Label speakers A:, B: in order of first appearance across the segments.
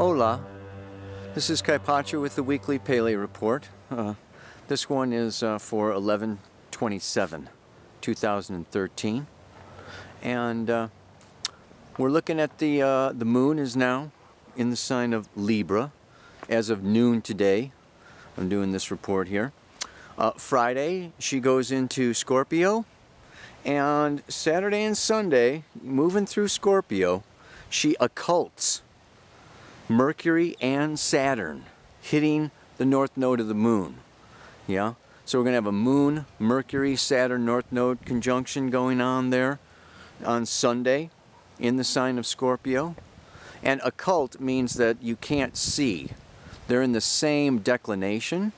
A: Hola, this is Kayapacha with the weekly Pele report. This one is for 11/27/2013, and we're looking at the moon is now in the sign of Libra as of noon today. I'm doing this report here. Friday she goes into Scorpio, and Saturday and Sunday, moving through Scorpio, she occults Mercury and Saturn, hitting the north node of the moon. Yeah, so we're going to have a moon, Mercury, Saturn, north node conjunction going on there on Sunday in the sign of Scorpio. And occult means that you can't see. They're in the same declination,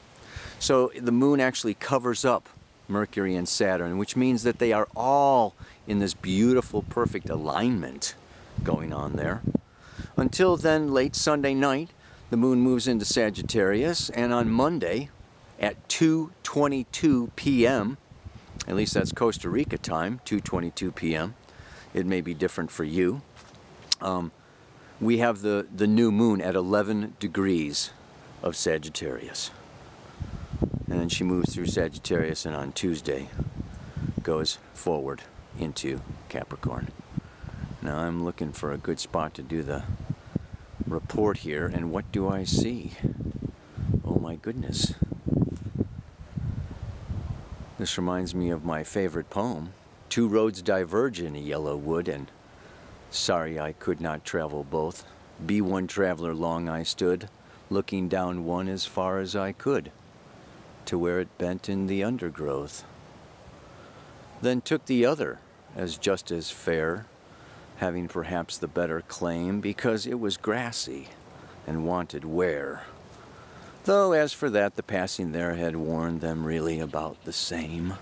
A: so the moon actually covers up Mercury and Saturn, which means that they are all in this beautiful, perfect alignment going on there. Until then, late Sunday night, the moon moves into Sagittarius, and on Monday at 2:22 p.m., at least that's Costa Rica time, 2:22 p.m., it may be different for you, we have the new moon at 11 degrees of Sagittarius. And then she moves through Sagittarius, and on Tuesday goes forward into Capricorn. Now I'm looking for a good spot to do the report here, and what do I see? Oh my goodness. This reminds me of my favorite poem. Two roads diverge in a yellow wood, and sorry I could not travel both. Be one traveler long I stood, looking down one as far as I could, to where it bent in the undergrowth. Then took the other as just as fair, having perhaps the better claim, because it was grassy and wanted wear. Though as for that, the passing there had warned them really about the same.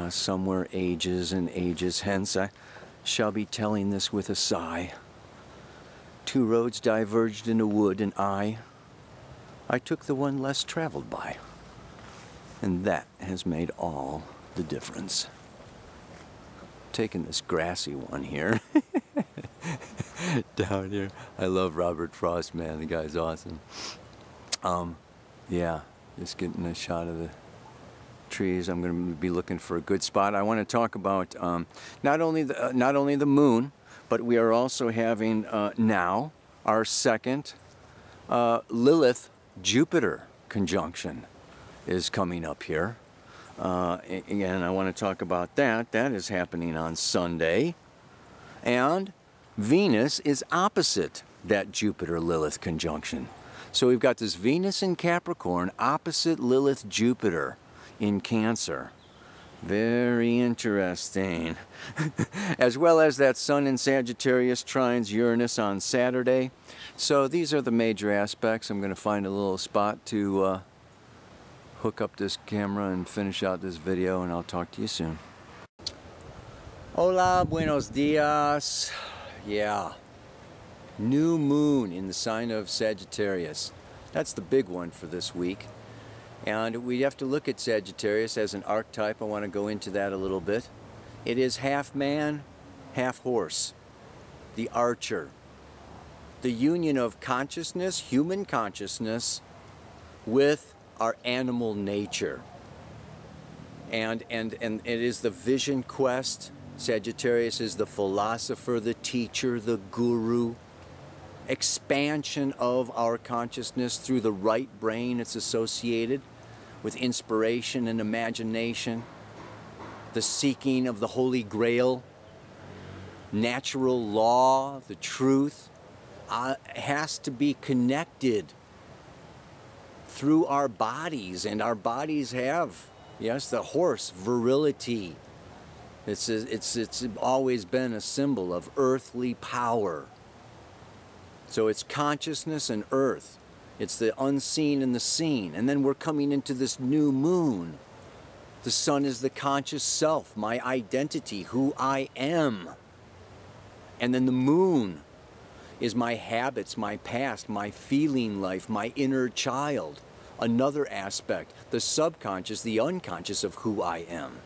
A: Somewhere ages and ages hence, I shall be telling this with a sigh. Two roads diverged in a wood, and I took the one less traveled by. And that has made all the difference. Taking this grassy one here down here. I love Robert Frost, man. The guy's awesome. Yeah, just getting a shot of the trees. I'm going to be looking for a good spot. I want to talk about not only the moon, but we are also having now our second Lilith-Jupiter conjunction is coming up here. Again, I want to talk about that. That is happening on Sunday. And Venus is opposite that Jupiter-Lilith conjunction. So we've got this Venus in Capricorn opposite Lilith-Jupiter in Cancer. Very interesting. As well as that Sun in Sagittarius trines Uranus on Saturday. So these are the major aspects. I'm going to find a little spot to hook up this camera and finish out this video, and I'll talk to you soon. Hola, buenos dias. Yeah, new moon in the sign of Sagittarius. That's the big one for this week. And we have to look at Sagittarius as an archetype. I want to go into that a little bit. It is half man, half horse. The archer. The union of consciousness, human consciousness, with our animal nature. And it is the vision quest. Sagittarius is the philosopher, the teacher, the guru. Expansion of our consciousness through the right brain. It's associated with inspiration and imagination. The seeking of the Holy Grail. Natural law, the truth, has to be connected through our bodies, and our bodies have, yes, the horse, virility. It's always been a symbol of earthly power. So it's consciousness and earth. It's the unseen and the seen. And then we're coming into this new moon. The sun is the conscious self, my identity, who I am. And then the moon is my habits, my past, my feeling life, my inner child. Another aspect, the subconscious, the unconscious of who I am.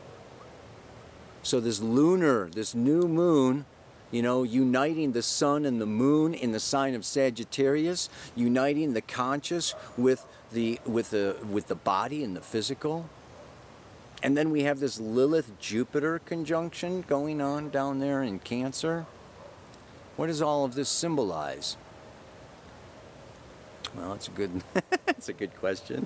A: So this lunar, this new moon, You know, uniting the sun and the moon in the sign of Sagittarius, uniting the conscious with the body and the physical. And then we have this Lilith-Jupiter conjunction going on down there in Cancer. What does all of this symbolize? Well, it's a good, it's a good question.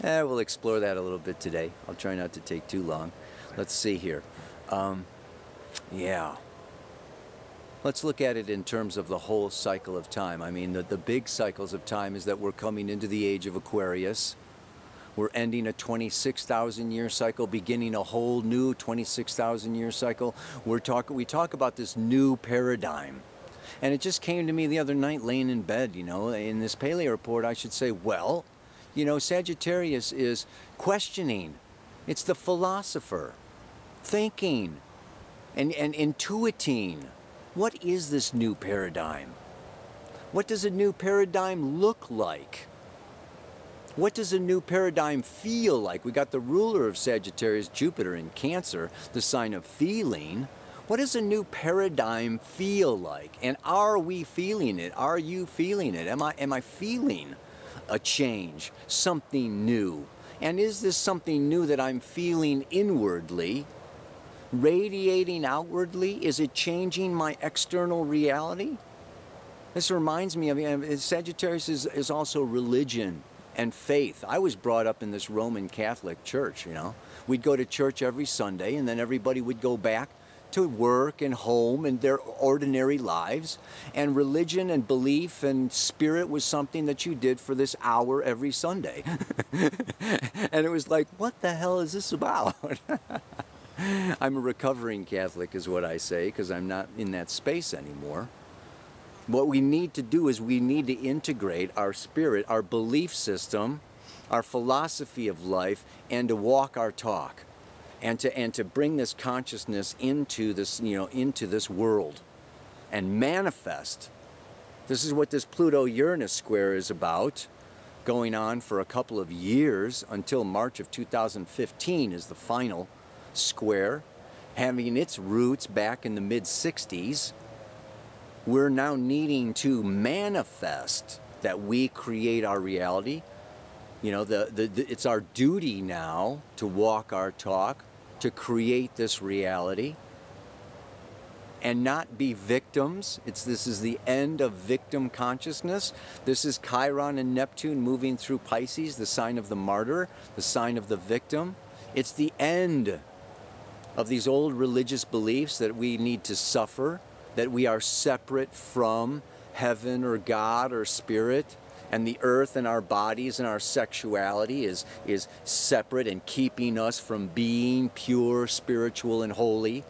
A: We'll explore that a little bit today. I'll try not to take too long. Let's see here. Yeah. Let's look at it in terms of the whole cycle of time. I mean, the big cycles of time is that we're coming into the age of Aquarius. We're ending a 26,000-year cycle, beginning a whole new 26,000-year cycle. We talk about this new paradigm. And it just came to me the other night laying in bed, you know, in this Pele report, I should say, well, you know, Sagittarius is questioning. It's the philosopher, thinking, and intuiting. What is this new paradigm? What does a new paradigm look like? What does a new paradigm feel like? We got the ruler of Sagittarius, Jupiter, in Cancer, the sign of feeling. What does a new paradigm feel like? And are we feeling it? Are you feeling it? Am I feeling a change, something new? And is this something new that I'm feeling inwardly, radiating outwardly? Is it changing my external reality? This reminds me of, Sagittarius is also religion and faith. I was brought up in this Roman Catholic church, you know. We'd go to church every Sunday, and then everybody would go back to work and home and their ordinary lives. And religion and belief and spirit was something that you did for this hour every Sunday. And it was like, what the hell is this about? I'm a recovering Catholic is what I say, because I'm not in that space anymore. What we need to do is we need to integrate our spirit, our belief system, our philosophy of life, and to walk our talk, and to bring this consciousness into this, you know, into this world, and manifest. This is what this Pluto-Uranus square is about, going on for a couple of years until March of 2015 is the final square, having its roots back in the mid-60s. We're now needing to manifest that we create our reality. You know, it's our duty now to walk our talk, to create this reality, and not be victims. This is the end of victim consciousness. This is Chiron and Neptune moving through Pisces, the sign of the martyr, the sign of the victim. It's the end of these old religious beliefs that we need to suffer, that we are separate from heaven or God or spirit, and the earth and our bodies and our sexuality is separate and keeping us from being pure, spiritual, and holy.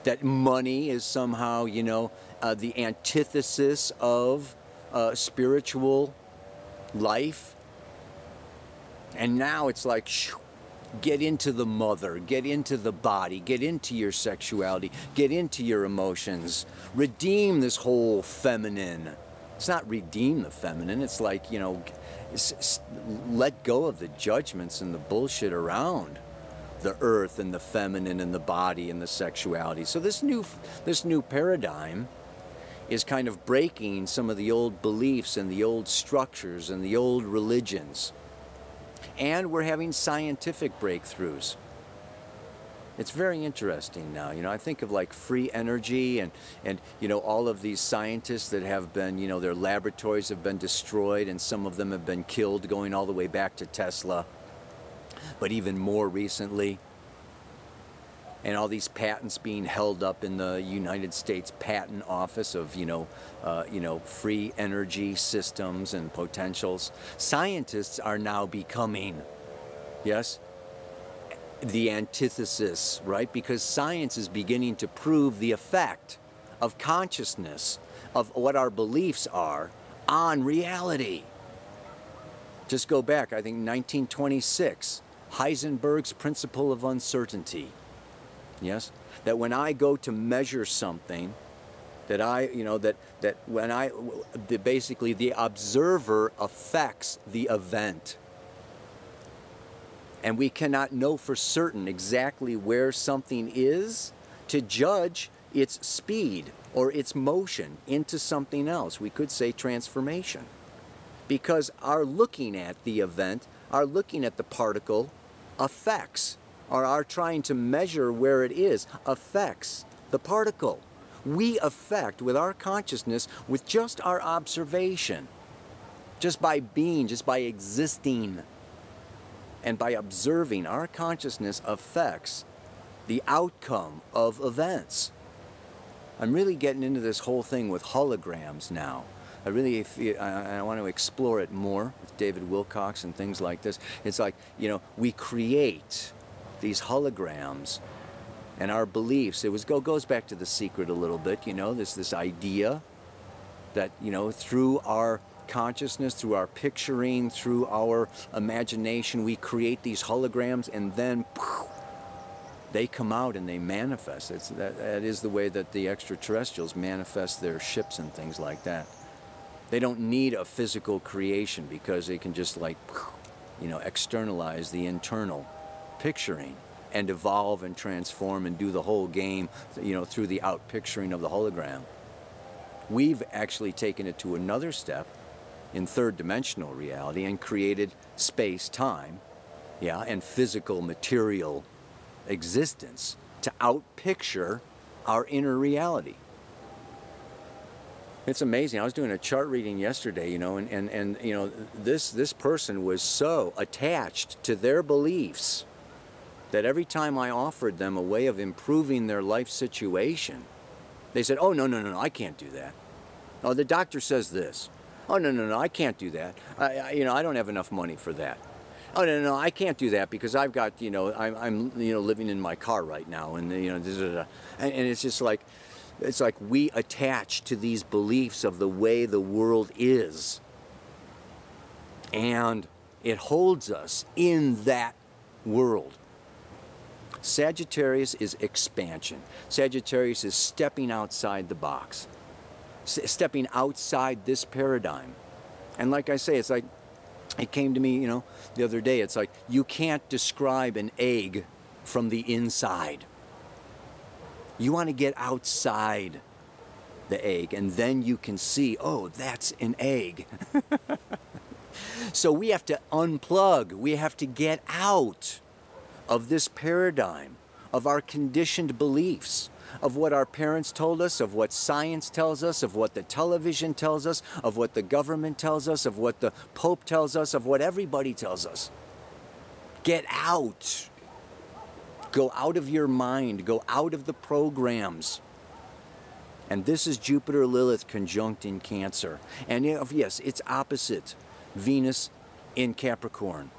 A: That money is somehow, you know, the antithesis of spiritual life. And now it's like, shoo, get into the mother, get into the body, get into your sexuality, get into your emotions. Redeem this whole feminine. It's not redeem the feminine, it's like, you know, let go of the judgments and the bullshit around the earth and the feminine and the body and the sexuality. So this new paradigm is kind of breaking some of the old beliefs and the old structures and the old religions. And we're having scientific breakthroughs. It's very interesting now. You know, I think of like free energy and you know, all of these scientists that have been, you know, their laboratories have been destroyed and some of them have been killed, going all the way back to Tesla, but even more recently. And all these patents being held up in the United States Patent Office of, you know, free energy systems and potentials. Scientists are now becoming, yes, the antithesis, right? Because science is beginning to prove the effect of consciousness, of what our beliefs are on reality. Just go back, I think 1926, Heisenberg's principle of uncertainty. Yes, that when I go to measure something, that basically the observer affects the event. And we cannot know for certain exactly where something is to judge its speed or its motion into something else. We could say transformation. Because our looking at the event, our looking at the particle affects, or our trying to measure where it is affects the particle. We affect with our consciousness, with just our observation, just by being, just by existing, and by observing, our consciousness affects the outcome of events. I'm really getting into this whole thing with holograms now. I want to explore it more with David Wilcox and things like this. It's like, you know, we create these holograms and our beliefs. Goes back to The Secret a little bit, you know, this idea that, you know, through our consciousness, through our picturing, through our imagination, we create these holograms, and then poof, they come out and they manifest. That is the way that the extraterrestrials manifest their ships and things like that. They don't need a physical creation because they can just, like, you know, externalize the internal picturing and evolve and transform and do the whole game, you know, through the out picturing of the hologram. We've actually taken it to another step in third dimensional reality and created space-time, yeah, and physical material existence to outpicture our inner reality. It's amazing. I was doing a chart reading yesterday, you know, and you know, this person was so attached to their beliefs that every time I offered them a way of improving their life situation, they said, "Oh, no, I can't do that. Oh, the doctor says this. Oh, no, I can't do that. You know, I don't have enough money for that. Oh, no, I can't do that because I've got, you know, I'm you know, living in my car right now, and you know, and it's just like, it's like we attach to these beliefs of the way the world is, and it holds us in that world. Sagittarius is expansion. Sagittarius is stepping outside the box, stepping outside this paradigm. And like I say, it's like, it came to me, you know, the other day, it's like, you can't describe an egg from the inside. You want to get outside the egg, and then you can see, oh, that's an egg. So we have to unplug. We have to get out of this paradigm, of our conditioned beliefs, of what our parents told us, of what science tells us, of what the television tells us, of what the government tells us, of what the Pope tells us, of what everybody tells us. Get out. Go out of your mind. Go out of the programs. And this is Jupiter-Lilith conjunct in Cancer. And yes, it's opposite Venus in Capricorn.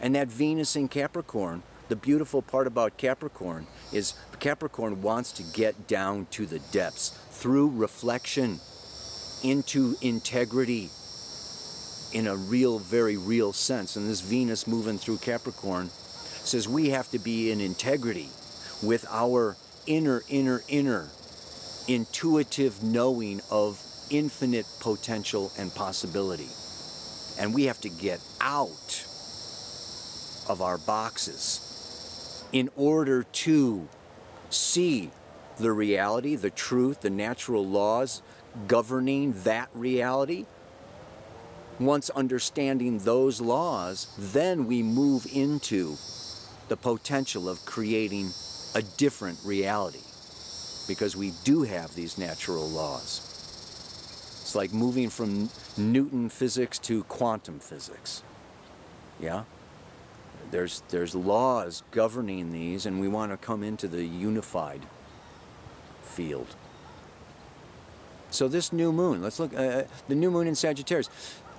A: And that Venus in Capricorn, the beautiful part about Capricorn is Capricorn wants to get down to the depths through reflection into integrity in a real, very real sense. And this Venus moving through Capricorn says we have to be in integrity with our inner intuitive knowing of infinite potential and possibility. And we have to get out of our boxes in order to see the reality, the truth, the natural laws governing that reality. Once understanding those laws, then we move into the potential of creating a different reality, because we do have these natural laws. It's like moving from Newton physics to quantum physics. Yeah? There's laws governing these, and we want to come into the unified field. So this new moon, let's look, the new moon in Sagittarius.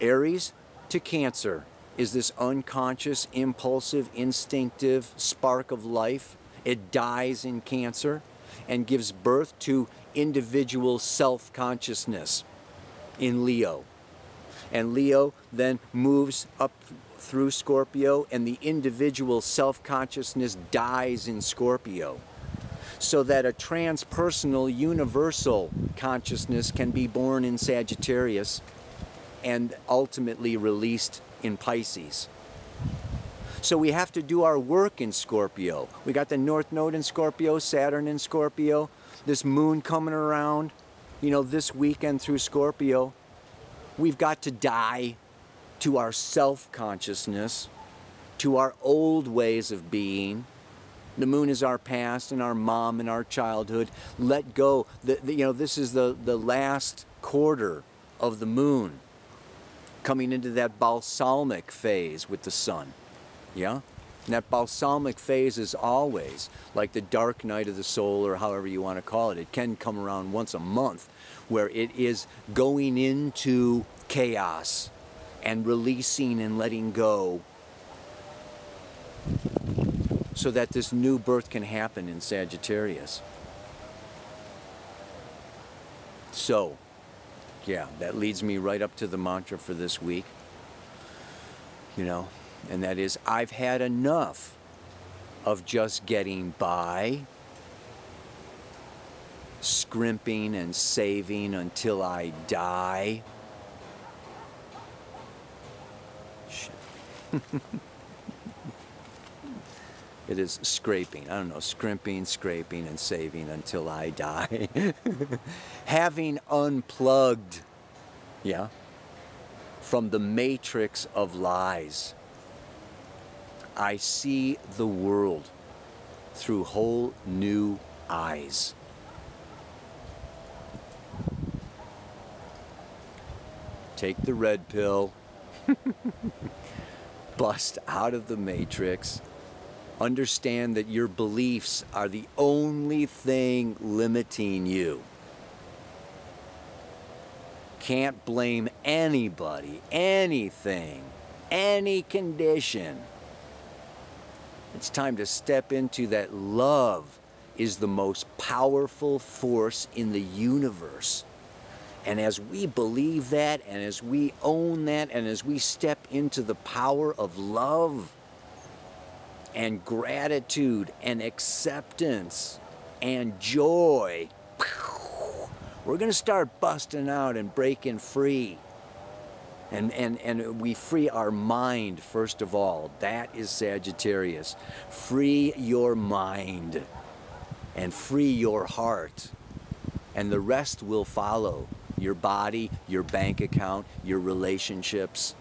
A: Aries to Cancer is this unconscious, impulsive, instinctive spark of life. It dies in Cancer and gives birth to individual self-consciousness in Leo. And Leo then moves up through Scorpio, and the individual self-consciousness dies in Scorpio, so that a transpersonal universal consciousness can be born in Sagittarius and ultimately released in Pisces. So we have to do our work in Scorpio. We got the North Node in Scorpio, Saturn in Scorpio, this moon coming around, this weekend through Scorpio, we've got to die to our self-consciousness, to our old ways of being. The moon is our past and our mom and our childhood. Let go. This is the last quarter of the moon, coming into that balsamic phase with the sun. Yeah? And that balsamic phase is always like the dark night of the soul, or however you want to call it. It can come around once a month, where it is going into chaos and releasing and letting go, so that this new birth can happen in Sagittarius. So, yeah, that leads me right up to the mantra for this week. And that is, I've had enough of just getting by, scrimping and saving until I die. Shit. It is scraping. I don't know, scrimping, scraping, and saving until I die. Having unplugged, yeah, from the matrix of lies, I see the world through whole new eyes. Take the red pill, bust out of the matrix, understand that your beliefs are the only thing limiting you. Can't blame anybody, anything, any condition. It's time to step into that love is the most powerful force in the universe. And as we believe that, and as we own that, and as we step into the power of love and gratitude and acceptance and joy, we're going to start busting out and breaking free. And we free our mind, first of all. That is Sagittarius. Free your mind and free your heart. And the rest will follow. Your body, your bank account, your relationships.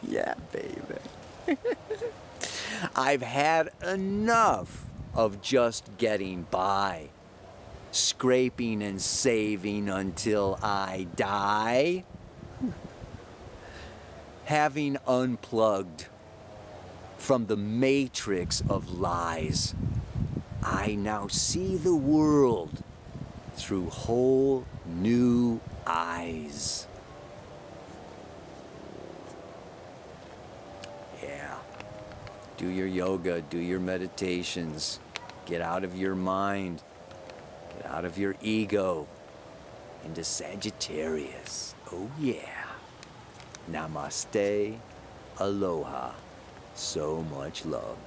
A: Yeah, baby. I've had enough of just getting by, scraping and saving until I die. Having unplugged from the matrix of lies, I now see the world through whole new eyes. Yeah. Do your yoga, do your meditations. Get out of your mind. Get out of your ego. Into Sagittarius. Oh yeah. Namaste. Aloha. So much love.